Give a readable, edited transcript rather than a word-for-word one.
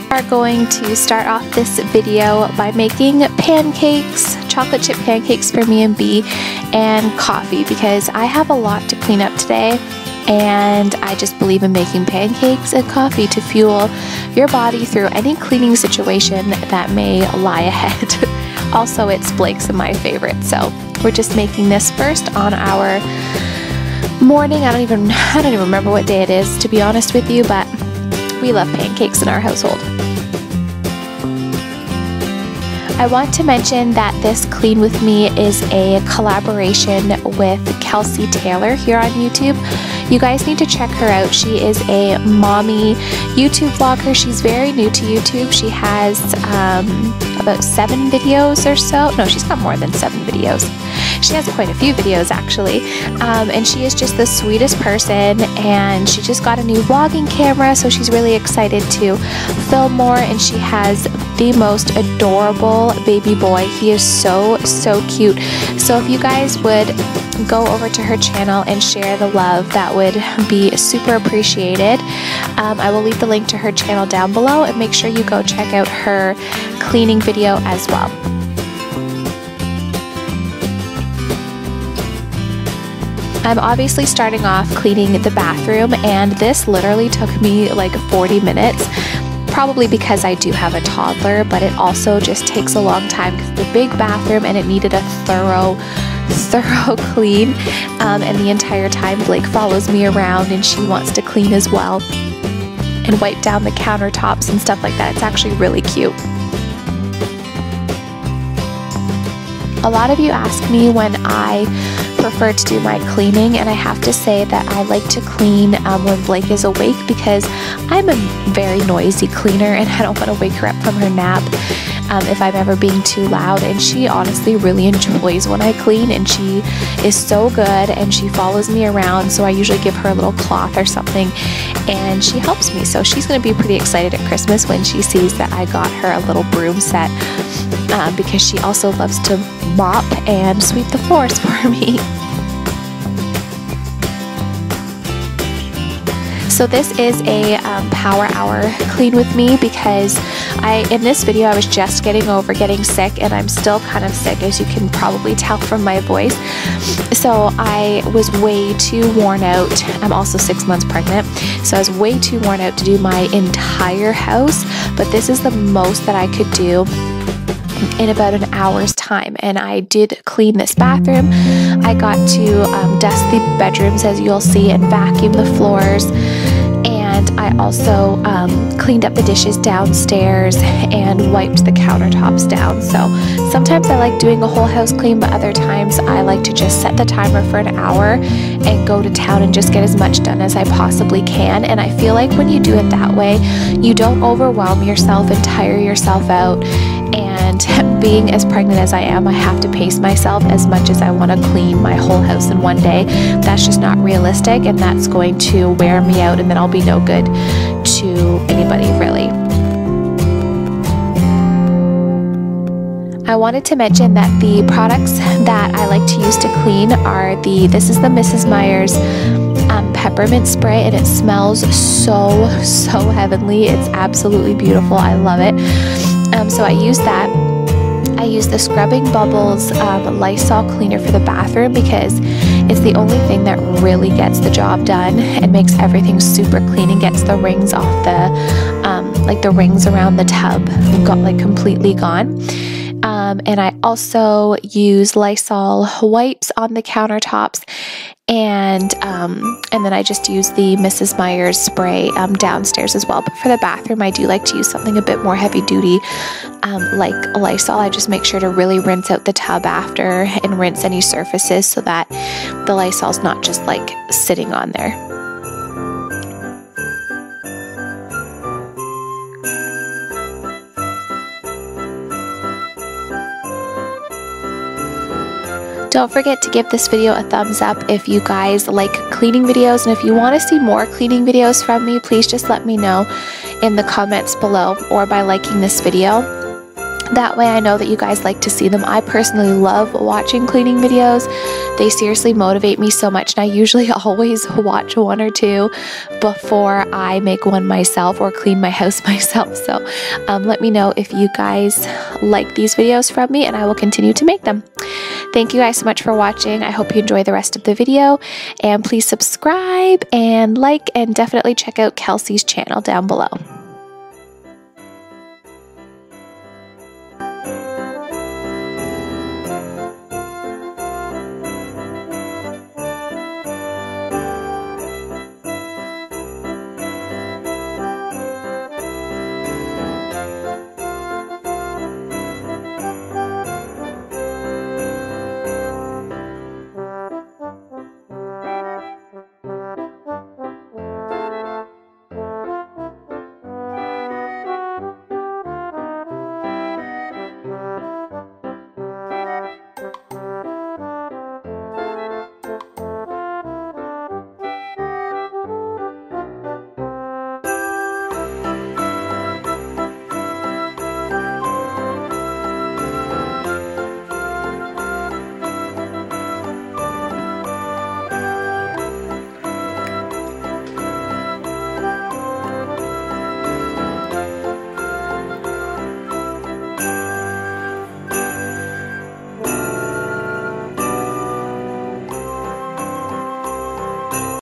Are going to start off this video by making pancakes, chocolate chip pancakes for me and B, and coffee, because I have a lot to clean up today and I just believe in making pancakes and coffee to fuel your body through any cleaning situation that may lie ahead. Also, it's Blake's and my favorite, so we're just making this first on our morning. I don't even remember what day it is, to be honest with you, but we love pancakes in our household. I want to mention that this Clean With Me is a collaboration with Kelsey here on YouTube. You guys need to check her out. She is a mommy YouTube vlogger. She's very new to YouTube. She has about 7 videos or so. No, she's got more than 7 videos. She has quite a few videos actually, and she is just the sweetest person, and she just got a new vlogging camera, so she's really excited to film more. And she has the most adorable baby boy. He is so cute. So if you guys would go over to her channel and share the love, that would be super appreciated. I will leave the link to her channel down below, and make sure you go check out her cleaning video as well. I'm obviously starting off cleaning the bathroom, and this literally took me like 40 minutes. Probably because I do have a toddler, but it also just takes a long time because it's a big bathroom and it needed a thorough clean. And the entire time Blake follows me around and she wants to clean as well and wipe down the countertops and stuff like that. It's actually really cute. A lot of you ask me when I prefer to do my cleaning, and I have to say that I like to clean when Blake is awake, because I'm a very noisy cleaner and I don't want to wake her up from her nap if I'm ever being too loud. And she honestly really enjoys when I clean, and she is so good and she follows me around, so I usually give her a little cloth or something and she helps me. So she's going to be pretty excited at Christmas when she sees that I got her a little broom set, because she also loves to mop and sweep the floors for me. So this is a power hour clean with me, because in this video I was just getting over getting sick, and I'm still kind of sick, as you can probably tell from my voice. So I was way too worn out. I'm also 6 months pregnant, so I was way too worn out to do my entire house, but this is the most that I could do in about an hour's time. And I did clean this bathroom. I got to dust the bedrooms, as you'll see, and vacuum the floors. And I also cleaned up the dishes downstairs and wiped the countertops down. So sometimes I like doing a whole house clean, but other times I like to just set the timer for an hour and go to town and just get as much done as I possibly can. And I feel like when you do it that way, you don't overwhelm yourself and tire yourself out. And being as pregnant as I am, I have to pace myself as much as I want to clean my whole house in one day. That's just not realistic, and that's going to wear me out, and then I'll be no good to anybody, really. I wanted to mention that the products that I like to use to clean are this is the Mrs. Meyer's peppermint spray, and it smells so heavenly. It's absolutely beautiful. I love it. So I use that. I use the Scrubbing Bubbles Lysol cleaner for the bathroom, because it's the only thing that really gets the job done and makes everything super clean and gets the rings off the rings around the tub got completely gone. And I also use Lysol wipes on the countertops, and then I just use the Mrs. Meyer's spray downstairs as well. But for the bathroom, I do like to use something a bit more heavy duty, like Lysol. I just make sure to really rinse out the tub after and rinse any surfaces so that the Lysol's not just sitting on there. Don't forget to give this video a thumbs up if you guys like cleaning videos, and if you want to see more cleaning videos from me, please just let me know in the comments below or by liking this video. That way I know that you guys like to see them. I personally love watching cleaning videos. They seriously motivate me so much, and I usually always watch one or two before I make one myself or clean my house myself. So let me know if you guys like these videos from me, and I will continue to make them. Thank you guys so much for watching. I hope you enjoy the rest of the video, and please subscribe and like, and definitely check out Kelsey's channel down below.